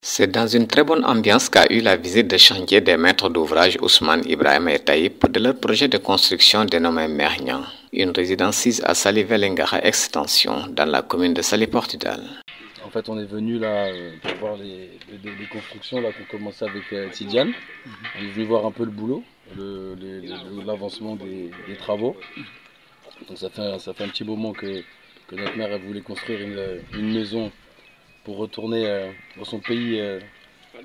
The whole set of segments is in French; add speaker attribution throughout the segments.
Speaker 1: C'est dans une très bonne ambiance qu'a eu la visite de chantier des maîtres d'ouvrage Ousmane, Ibrahim et Taïb de leur projet de construction dénommé Mernian, une résidence sise à Saly Vélingara Extension dans la commune de Saly Portudal.
Speaker 2: En fait, on est venu là pour voir les constructions là qu'on commençait avec Tidiane. On est venu voir un peu le boulot, l'avancement des travaux. Donc ça fait un petit moment que notre mère voulait construire une maison pour retourner dans son pays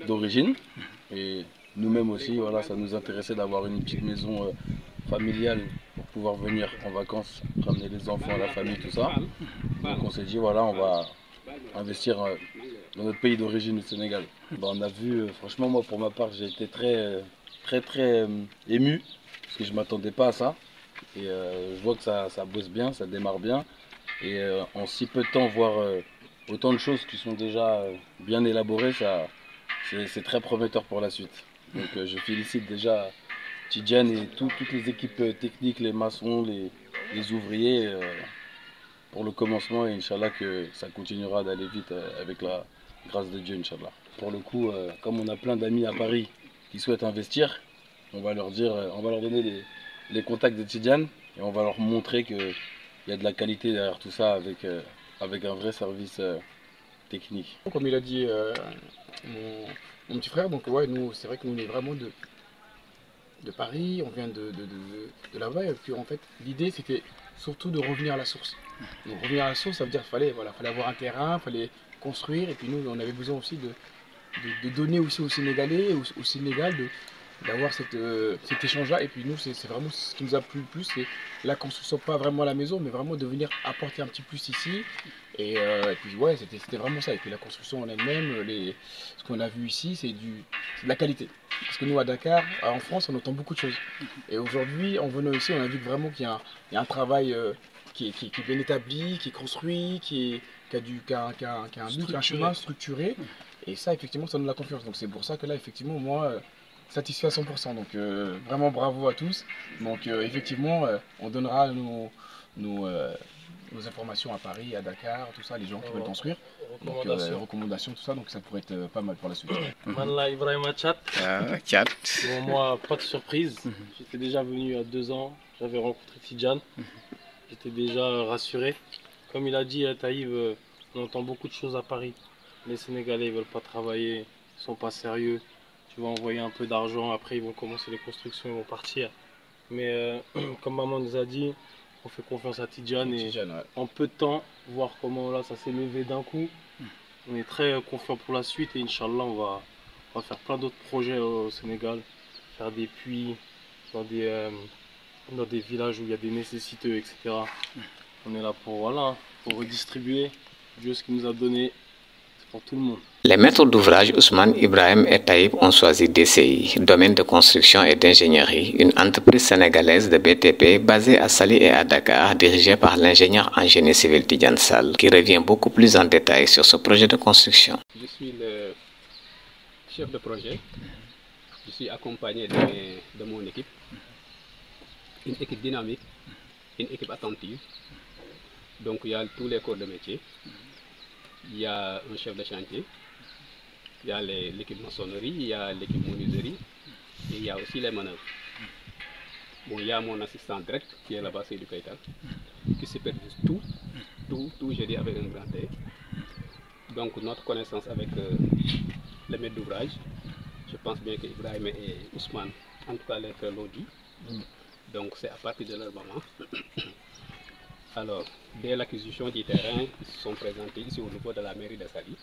Speaker 2: d'origine. Et nous-mêmes aussi, voilà, ça nous intéressait d'avoir une petite maison familiale pour pouvoir venir en vacances, ramener les enfants, la famille, tout ça. Donc on s'est dit, voilà, on va investir dans notre pays d'origine, le Sénégal. On a vu, franchement, moi pour ma part, j'ai été très ému, parce que je ne m'attendais pas à ça. Et je vois que ça bosse bien, ça démarre bien. Et en si peu de temps, voir autant de choses qui sont déjà bien élaborées, c'est très prometteur pour la suite. Donc je félicite déjà Tidiane et toutes les équipes techniques, les maçons, les ouvriers, pour le commencement, et Inch'Allah que ça continuera d'aller vite avec la grâce de Dieu, Inch'Allah. Pour le coup, comme on a plein d'amis à Paris qui souhaitent investir, on va leur donner les contacts de Tidiane et on va leur montrer qu'il y a de la qualité derrière tout ça avec un vrai service technique.
Speaker 3: Comme il a dit mon petit frère, donc ouais, nous c'est vrai que nous on est vraiment de Paris, on vient de là-bas, et puis en fait l'idée c'était surtout de revenir à la source. Donc revenir à la source, ça veut dire qu'il fallait avoir un terrain, il fallait construire, et puis nous on avait besoin aussi de donner aussi aux Sénégalais, au Sénégal, d'avoir cet échange-là. Et puis nous, c'est vraiment ce qui nous a plu le plus, c'est la construction, pas vraiment à la maison, mais vraiment de venir apporter un petit plus ici. Et puis ouais, c'était vraiment ça. Et puis la construction en elle-même, ce qu'on a vu ici, c'est de la qualité. Parce que nous, à Dakar, en France, on entend beaucoup de choses. Et aujourd'hui, en venant ici, on a vu vraiment qu'il y a un travail qui est bien établi, qui est construit, qui a un chemin structuré. Et ça, effectivement, ça donne de la confiance. Donc c'est pour ça que là, effectivement, moi, satisfait à 100%. Donc vraiment bravo à tous. Donc effectivement, on donnera nos informations à Paris, à Dakar, tout ça, les gens qui veulent construire. Donc recommandations, tout ça. Donc ça pourrait être pas mal pour la suite.
Speaker 4: Là, Ibrahim Tchat. Bon, moi, pas de surprise. J'étais déjà venu il y a 2 ans. J'avais rencontré Tidiane. J'étais déjà rassuré. Comme il a dit, Taïb, on entend beaucoup de choses à Paris. Les Sénégalais ne veulent pas travailler, ils ne sont pas sérieux. Tu vas envoyer un peu d'argent, après ils vont commencer les constructions, ils vont partir. Mais comme maman nous a dit, on fait confiance à Tidiane et ouais, en peu de temps, voir comment là ça s'est levé d'un coup. On est très confiant pour la suite et Inch'Allah on va faire plein d'autres projets au Sénégal. Faire des puits dans des villages où il y a des nécessiteux, etc. On est là pour redistribuer. Dieu ce qu'il nous a donné, c'est pour tout le monde.
Speaker 1: Les maîtres d'ouvrage Ousmane, Ibrahim et Taïb ont choisi DCI, domaine de construction et d'ingénierie, une entreprise sénégalaise de BTP basée à Saly et à Dakar, dirigée par l'ingénieur en génie civil Tidiane Sall, qui revient beaucoup plus en détail sur ce projet de construction.
Speaker 5: Je suis le chef de projet, je suis accompagné de mon équipe, une équipe dynamique, une équipe attentive, donc il y a tous les corps de métier, il y a un chef de chantier, il y a l'équipe maçonnerie, il y a l'équipe menuiserie et il y a aussi les manœuvres. Bon, il y a mon assistant direct qui est là-bas, c'est du Keïta, qui supervise tout, je dis avec un grand T. Donc notre connaissance avec les maîtres d'ouvrage, je pense bien que Ibrahim et Ousmane, en tout cas les frères l'ont dit. Donc c'est à partir de leur moment. Alors, dès l'acquisition du terrain, ils se sont présentés ici au niveau de la mairie de Saly.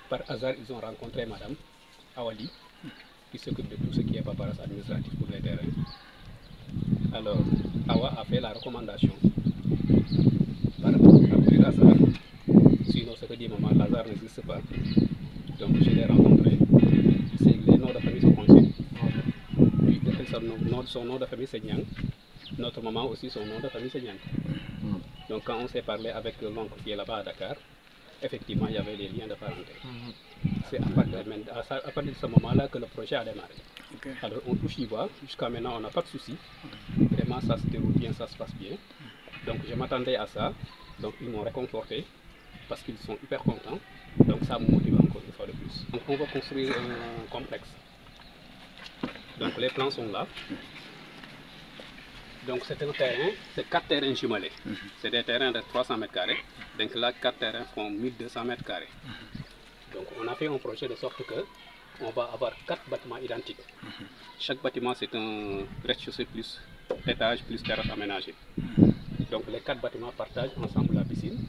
Speaker 5: Par hasard, ils ont rencontré Madame Awali, qui s'occupe de tout ce qui est paperasse administratif pour les terrains. Alors, Awa a fait la recommandation. Par hasard, sinon ce que dit maman, Lazare n'existe pas. Donc je l'ai rencontré. Les noms de famille sont coincés. Son nom de famille c'est Nyang. Notre maman aussi, son nom de famille c'est Nyang. Donc quand on s'est parlé avec l'oncle qui est là-bas à Dakar, effectivement il y avait des liens de parenté. C'est à partir de ce moment-là que le projet a démarré. Okay. Alors on touche y voit, jusqu'à maintenant on n'a pas de soucis. Vraiment ça se déroule bien, ça se passe bien. Donc je m'attendais à ça, donc ils m'ont réconforté parce qu'ils sont hyper contents. Donc ça me motive encore une fois de chose. Donc on va construire un complexe. Donc les plans sont là. Donc c'est un terrain, c'est 4 terrains jumelés. C'est des terrains de 300 mètres carrés. Donc là, 4 terrains font 1200 mètres carrés. Donc on a fait un projet de sorte que on va avoir 4 bâtiments identiques. Chaque bâtiment c'est un rez-de-chaussée plus étage plus terrasse aménagée. Donc les 4 bâtiments partagent ensemble la piscine.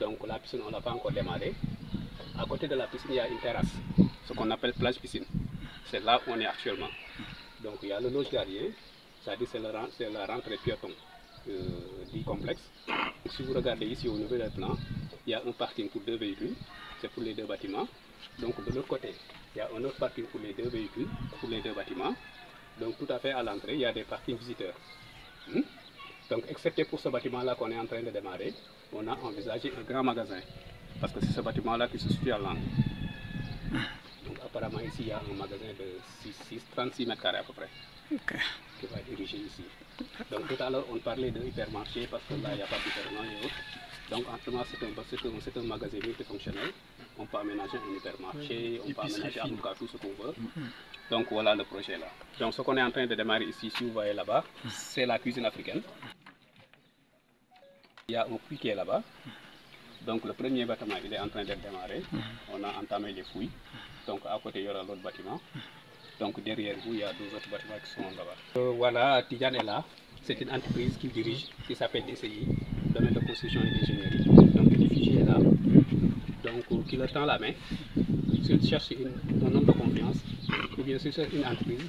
Speaker 5: Donc la piscine on ne l'a pas encore démarré. À côté de la piscine il y a une terrasse, ce qu'on appelle plage piscine. C'est là où on est actuellement. Donc il y a le loge gardien, c'est-à-dire c'est la rentrée piéton du complexe. Si vous regardez ici au niveau des plans, il y a un parking pour 2 véhicules, c'est pour les 2 bâtiments. Donc de l'autre côté, il y a un autre parking pour les 2 véhicules, pour les 2 bâtiments. Donc tout à fait à l'entrée, il y a des parkings visiteurs. Donc excepté pour ce bâtiment-là qu'on est en train de démarrer, on a envisagé un grand magasin. Parce que c'est ce bâtiment-là qui se situe à l'angle. Donc apparemment ici, il y a un magasin de 36 mètres carrés à peu près. Qui va être érigé ici. Donc tout à l'heure, on parlait de hypermarché parce que là, il n'y a pas d'hypermarché et autres. Donc en ce moment, c'est un magasin multifonctionnel. On peut aménager un hypermarché, on peut aménager en tout cas tout ce qu'on veut. Donc voilà le projet là. Donc ce qu'on est en train de démarrer ici, si vous voyez là-bas, c'est la cuisine africaine. Il y a un puits qui est là-bas. Donc le premier bâtiment, il est en train d'être démarré. On a entamé les fouilles. Donc à côté, il y aura l'autre bâtiment. Donc derrière vous, il y a 2 autres bâtiments qui sont là-bas. Voilà, Tidjane est là. C'est une entreprise qu'il dirige, qui s'appelle DCI, domaine de construction et d'ingénierie. Donc Edifigi est là. Donc qui leur tend la main. S'il cherche un homme de confiance, ou bien s'il cherche une entreprise,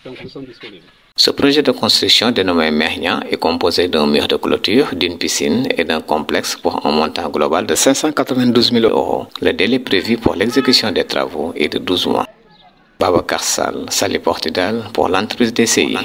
Speaker 5: donc nous sommes disponibles.
Speaker 1: Ce projet de construction dénommé Mernia est composé d'un mur de clôture, d'une piscine et d'un complexe pour un montant global de 592 000 €. Le délai prévu pour l'exécution des travaux est de 12 mois. Babacar Sall, Sali Portudal pour l'entreprise DCI.